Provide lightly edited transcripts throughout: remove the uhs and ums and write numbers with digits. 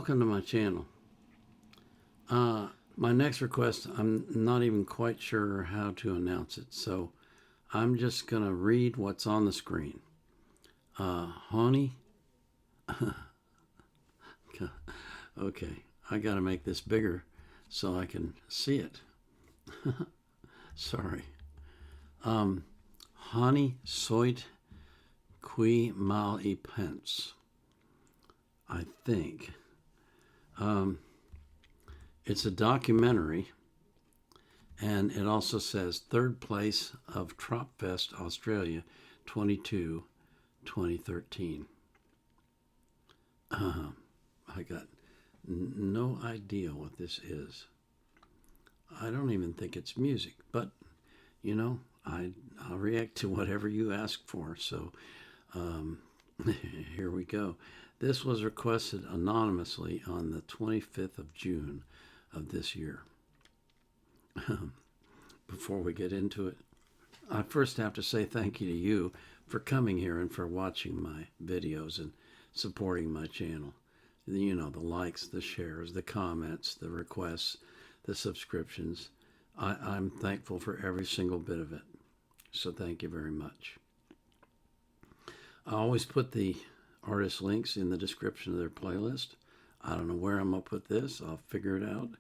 Welcome to my channel. My next request, I'm not even quite sure how to announce it, so I'm just going to read what's on the screen. Honi. Okay, I got to make this bigger so I can see it. Sorry. Honi Soit Qui mal y pense, I think. It's a documentary, and it also says third place of Tropfest, Australia, 2013. I got no idea what this is. I don't even think it's music, but you know, I'll react to whatever you ask for. So here we go. This was requested anonymously on the 25th of June of this year. Before we get into it, I first have to say thank you to you for coming here and for watching my videos and supporting my channel. You know, the likes, the shares, the comments, the requests, the subscriptions. I'm thankful for every single bit of it. So thank you very much. I always put the artist links in the description of their playlist. I don't know where I'm going to put this. I'll figure it out.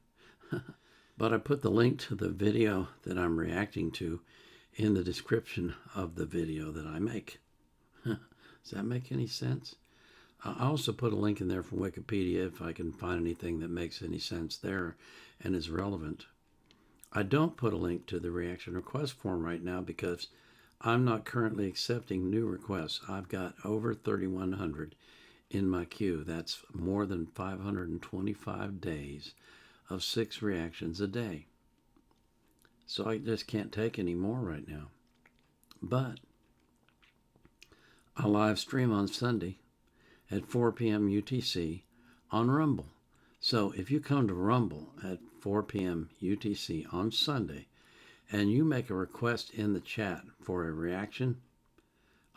But I put the link to the video that I'm reacting to in the description of the video that I make. Does that make any sense? I also put a link in there from Wikipedia if I can find anything that makes any sense there and is relevant. I don't put a link to the reaction request form right now because I'm not currently accepting new requests. I've got over 3,100 in my queue. That's more than 525 days of 6 reactions a day. So I just can't take any more right now. But I live stream on Sunday at 4 p.m. UTC on Rumble. So if you come to Rumble at 4 p.m. UTC on Sunday and you make a request in the chat for a reaction,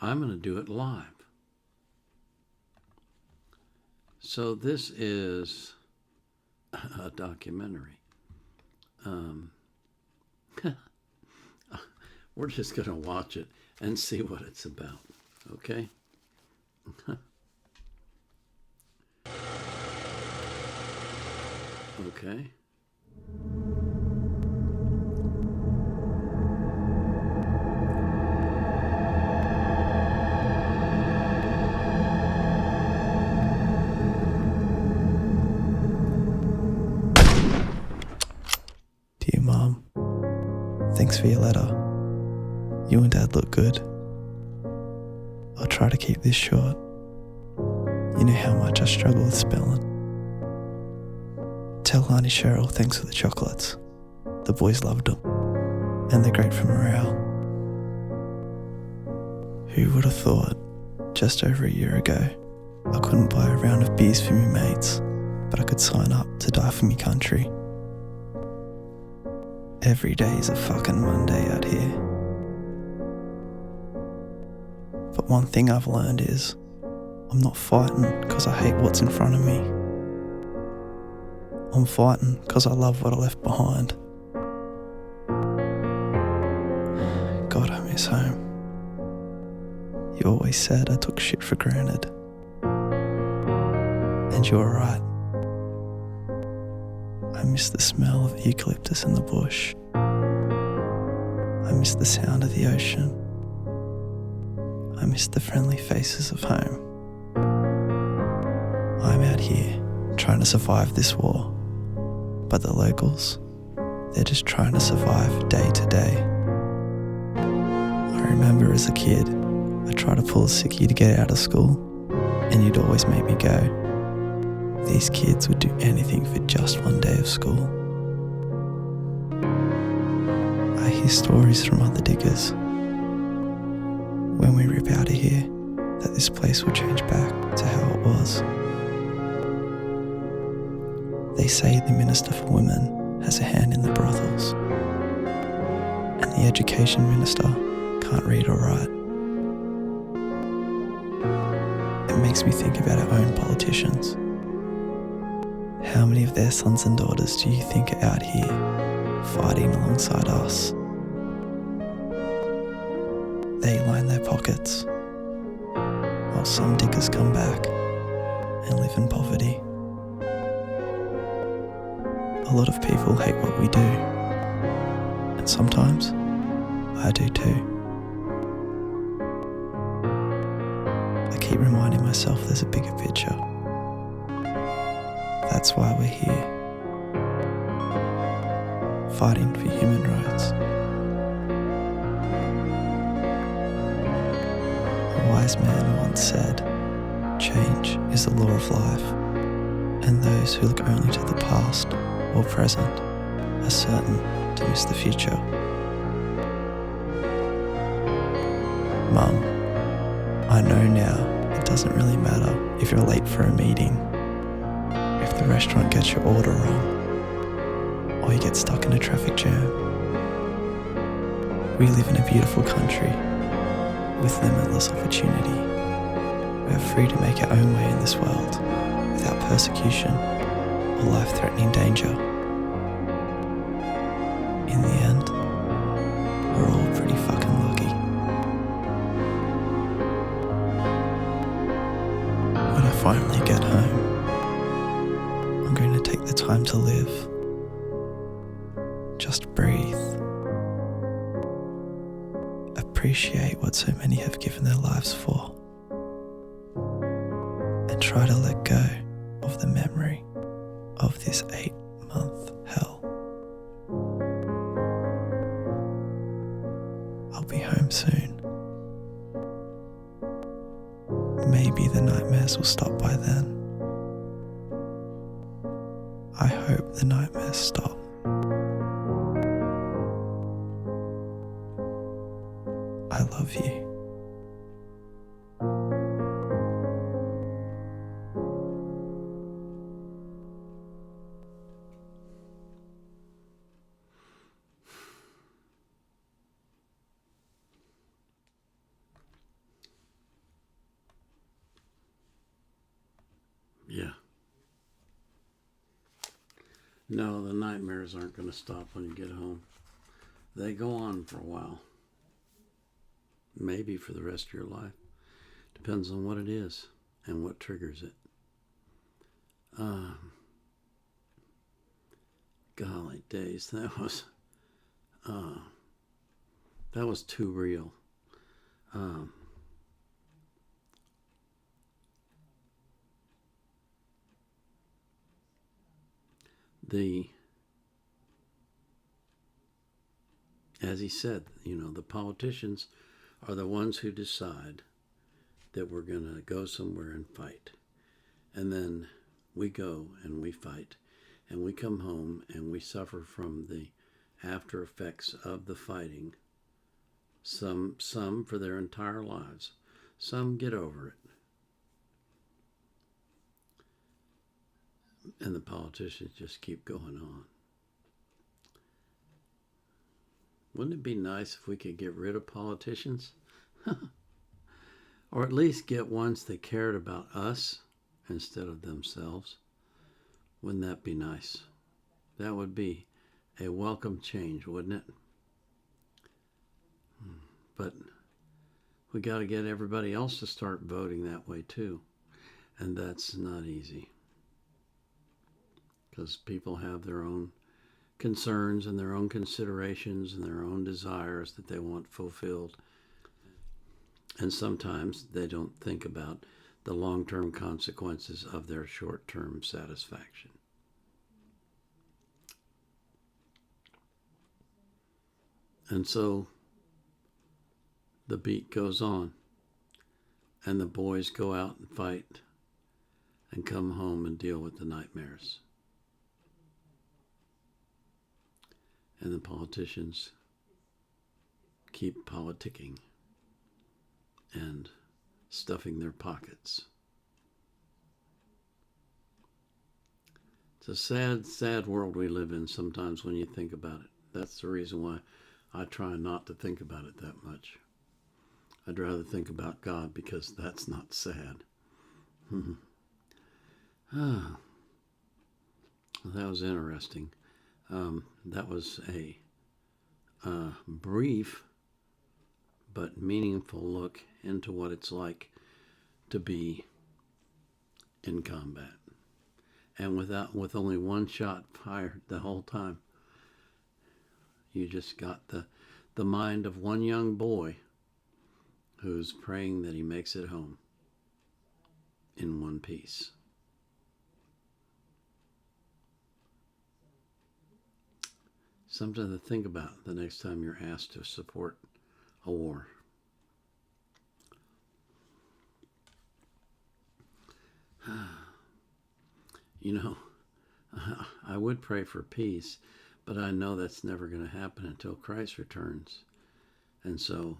I'm going to do it live. So this is a documentary. We're just going to watch it and see what it's about. Okay? Okay. Dear Mom, thanks for your letter. You and Dad look good. I'll try to keep this short. You know how much I struggle with spelling. Tell Auntie Cheryl thanks for the chocolates. The boys loved them, and they're great for morale. Who would have thought, just over a year ago, I couldn't buy a round of beers for me mates, but I could sign up to die for me country. Every day is a fucking Monday out here. But one thing I've learned is, I'm not fighting because I hate what's in front of me. I'm fighting because I love what I left behind. God, I miss home. You always said I took shit for granted. And you're right. I miss the smell of eucalyptus in the bush. I miss the sound of the ocean. I miss the friendly faces of home. I'm out here trying to survive this war. But the locals, they're just trying to survive day to day. I remember as a kid, I tried to pull a sickie to get out of school, and you'd always make me go. These kids would do anything for just one day of school. I hear stories from other diggers. When we rip out of here, that this place will change back to how it was. They say the Minister for Women has a hand in the brothels, and the Education Minister can't read or write. It makes me think about our own politicians. how many of their sons and daughters do you think are out here fighting alongside us? They line their pockets, while some diggers come back and live in poverty. A lot of people hate what we do, and sometimes I do too. I keep reminding myself there's a bigger picture. That's why we're here, fighting for human rights. A wise man once said, change is the law of life, and those who look only to the past or present are certain to miss the future. Mum, I know now it doesn't really matter if you're late for a meeting, if the restaurant gets your order wrong, or you get stuck in a traffic jam. We live in a beautiful country with limitless opportunity. We are free to make our own way in this world without persecution or life-threatening danger. In the end, we're all pretty fucking lucky. When I finally get home, I'm going to take the time to live. Just breathe. Appreciate what so many have given their lives for. And try to let go of the memory of this 8-month hell. I'll be home soon. Maybe the nightmares will stop by then. I hope the nightmares stop. I love you. Yeah. No, the nightmares aren't going to stop when you get home. They go on for a while. Maybe for the rest of your life. Depends on what it is and what triggers it. Golly days, that was too real. As he said, the politicians are the ones who decide that we're going to go somewhere and fight. And then we go and we fight. And we come home and we suffer from the after effects of the fighting. Some for their entire lives. Some get over it. And the politicians just keep going on. Wouldn't it be nice if we could get rid of politicians? Or at least get ones that cared about us instead of themselves? Wouldn't that be nice? That would be a welcome change, wouldn't it? But we got to get everybody else to start voting that way too. And that's not easy. Because people have their own concerns and their own considerations and their own desires that they want fulfilled. And sometimes they don't think about the long-term consequences of their short-term satisfaction. And so the beat goes on, and the boys go out and fight and come home and deal with the nightmares. And the politicians keep politicking and stuffing their pockets. It's a sad, sad world we live in sometimes when you think about it. That's the reason why I try not to think about it that much. I'd rather think about God because that's not sad. That was interesting. That was a brief but meaningful look into what it's like to be in combat. And with only one shot fired the whole time, you just got the mind of one young boy who's praying that he makes it home in one piece. Something to think about the next time you're asked to support a war. You know, I would pray for peace, but I know that's never going to happen until Christ returns. And so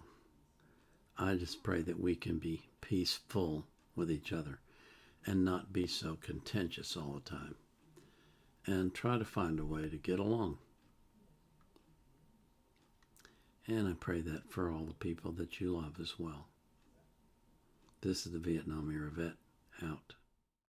I just pray that we can be peaceful with each other and not be so contentious all the time, and try to find a way to get along. And I pray that for all the people that you love as well. This is the Vietnam era vet out.